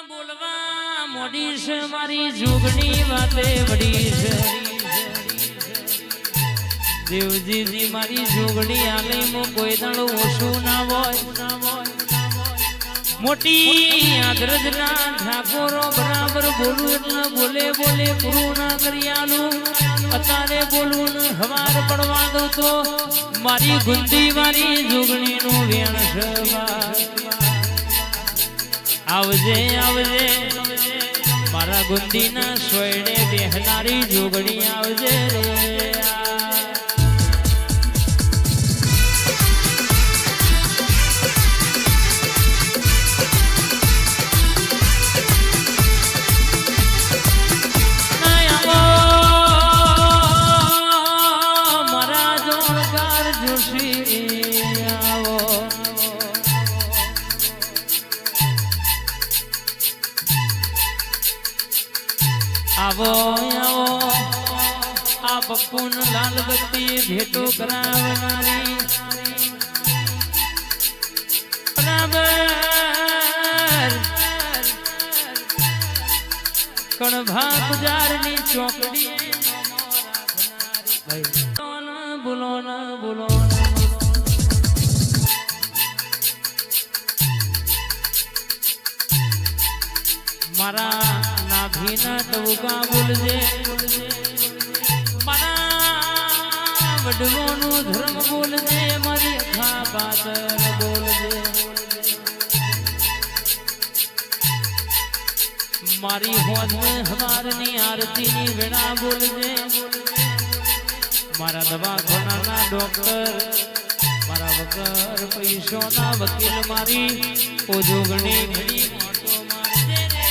બોલવા મોડી છે મારી જોગણી વાતે વડી છે દેવજીજી મારી જોગણી આલે મો કોઈ દાડો ઓછું ના હોય મોટી આદરજના ઠાકોરો બરાબર બોલું એટલે બોલે બોલે પૂરું ના કરી આલું અત્યારે બોલું ને હવાર પડવા દઉં તો મારી ગુંદી મારી જોગણી નું વેણ છે આવજે આવજે મારા ગુંદી ના સોયડે બેહનારી જોગણી આવજે રે આવો આવો આ બપુન લાલ બત્તી ભેટો કરાવનારી બરાબર કણભા ગુજારની ચોકડી બોલો ના બોલો મારા નાભીના ટવકા બોલજે મારા વડલોનું ધર્મ બોલજે મારી અખા પાતર બોલજે મારી હોદ હવારની આરતીની વેળા બોલજે મારા દવાખાનાના ડોક્ટર મારા વગર પૈસોના વકીલ મારી ઓજોગણી ઘડી મોટો મારજે રે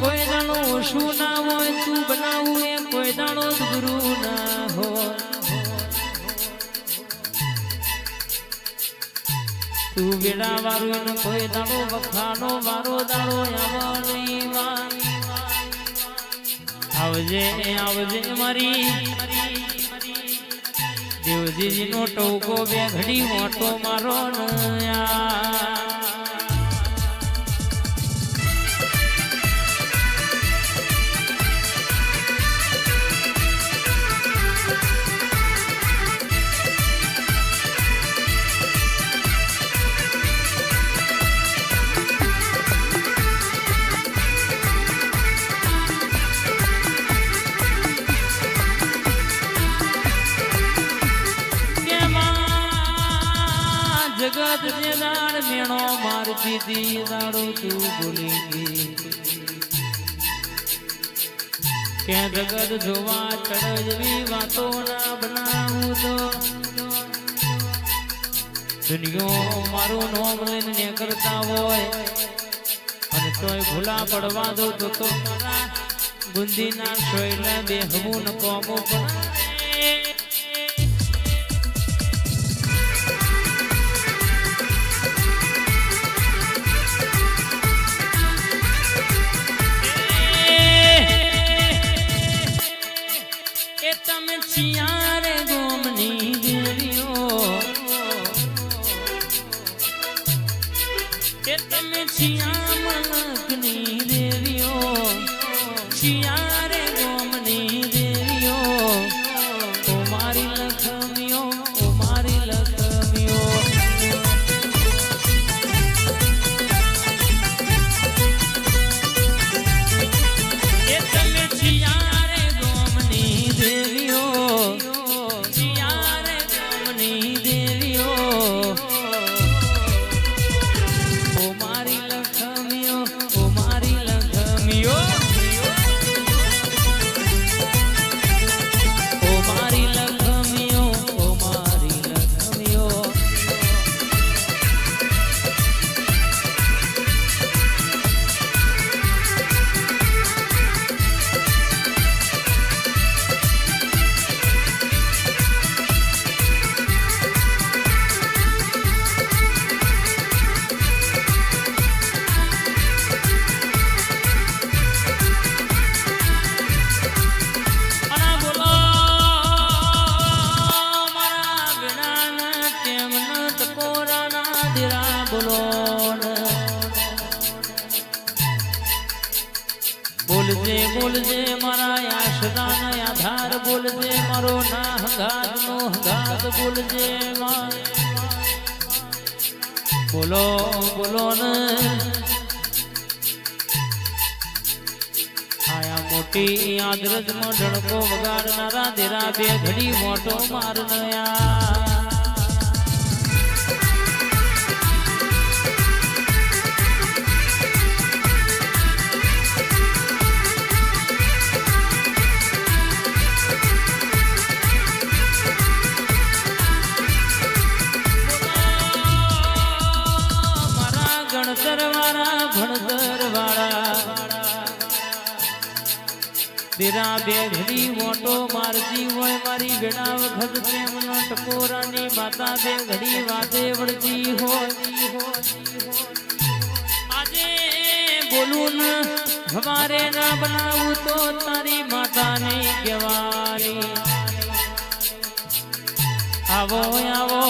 કોઈ દાણો ઓછું ના હોય તું બનાવું એ કોઈ દાણો ગુરુ ના હોય તું વેડા વાળું કોઈ દાણો વખાનો મારો દાણો આવજે આવજે મારી દેવજીજી નો ટોકો બે ઘડી મોટો મારો નયા જગત જે દાડ મેણો મારતી દી દાડો તું ભૂલી ગઈ કે જગત જોવા ચડજવી વાતો ના બનાવું તો દુનિયો મારું નોમ લઈને ને કરતા હોય અને તોય ભૂલા પડવા દો તો મારા ગુંદી ના સોયલા બેહવું ન કોમો પણ छियारे गोमनी देवियो के तमे छिया मलकनी देवियो छियारे गोमनी देवियो ओ मारी लखमियो ओ मारी लखमियो के तमे छियारे गोमनी देवियो ओ मारी તેમના ટકોરાના દીરા બોલો બોલજે બોલજે મારા આશરાનો આધાર બોલજે મારો ના હંગાતનો હંગાત બોલજે બોલો બોલો ને આયા મોટી આદરજમાં ઢણકો વગાડનારા દેરા બે ઘડી મોટો મારનયા તેરા બે ઘડી મોટો મારતી હોય મારી વેડા વખત પ્રેમનો ટકોરાની માતા બે ઘડી વાતે વળતી હોય આજે બોલું ને હમારે ના બનાવું તો તારી માતાને કહેવાની આવો આવો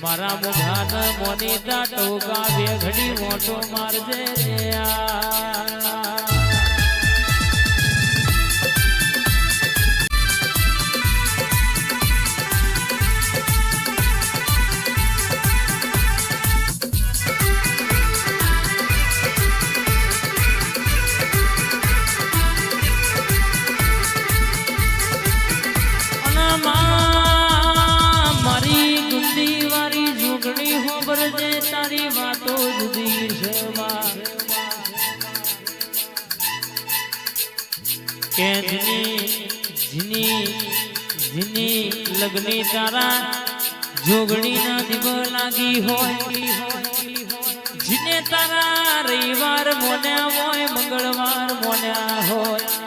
મારા મુઘાન મોનીતા ટોકા બે ઘડી મોટો મારજે તારી વાતો જુદી છે કે જીની લગની તારા જોગણી ના દિવ લાગી હોય જીને તારા રવિવાર મોન્યા હોય મંગળવાર મોન્યા હોય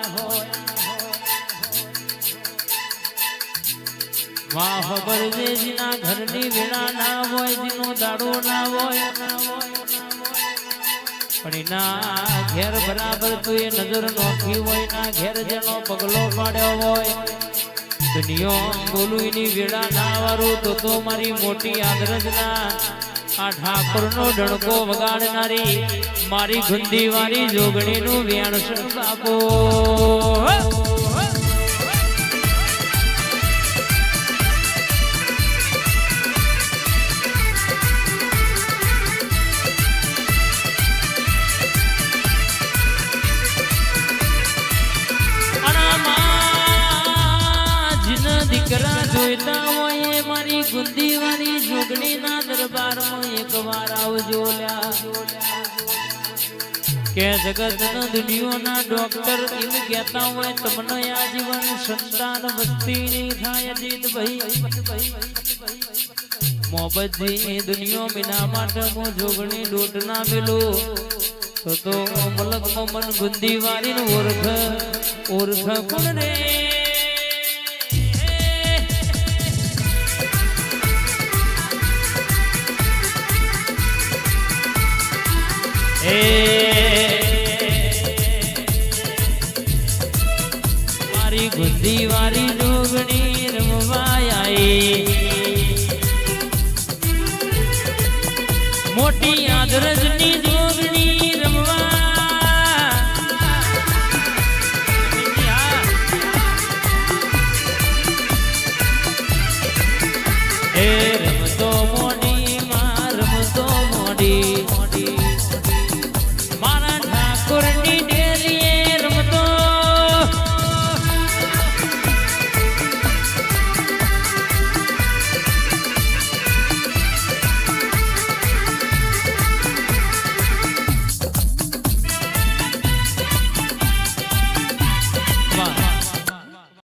વાહ ખબર છે જીના ઘરની વેળા ના હોય જીનો દાડો ના હોય પણ એના ઘેર બરાબર તું એ નજર નોખી હોય ના ઘેર જેનો પગલો પાડ્યો હોય દુનિયા બોલું એની વેળા ના વારું તો મારી મોટી આદરજના આ ઠાકોર નો ડણકો વગાડનારી મારી ગુંદી વાળી જોગણી નું વ્યાણ બાપો દીકરા જોઈતા હોય મારી ગુંદી વાળી જોગણી ના દરબારમાં એક વાર આવજો કે જગત ના દુનિયાના ડોક્ટર એમ કહેતા હોય તમને આજીવન સંતાન વસ્તી નહીં થાય જીત ભાઈ મોહબ્બતજી દુનિયા મિના માટે મો જોગણી ડોટ ના મેલો તો મલક મમન ગુંદી વાળી ઓરખ કોણ રે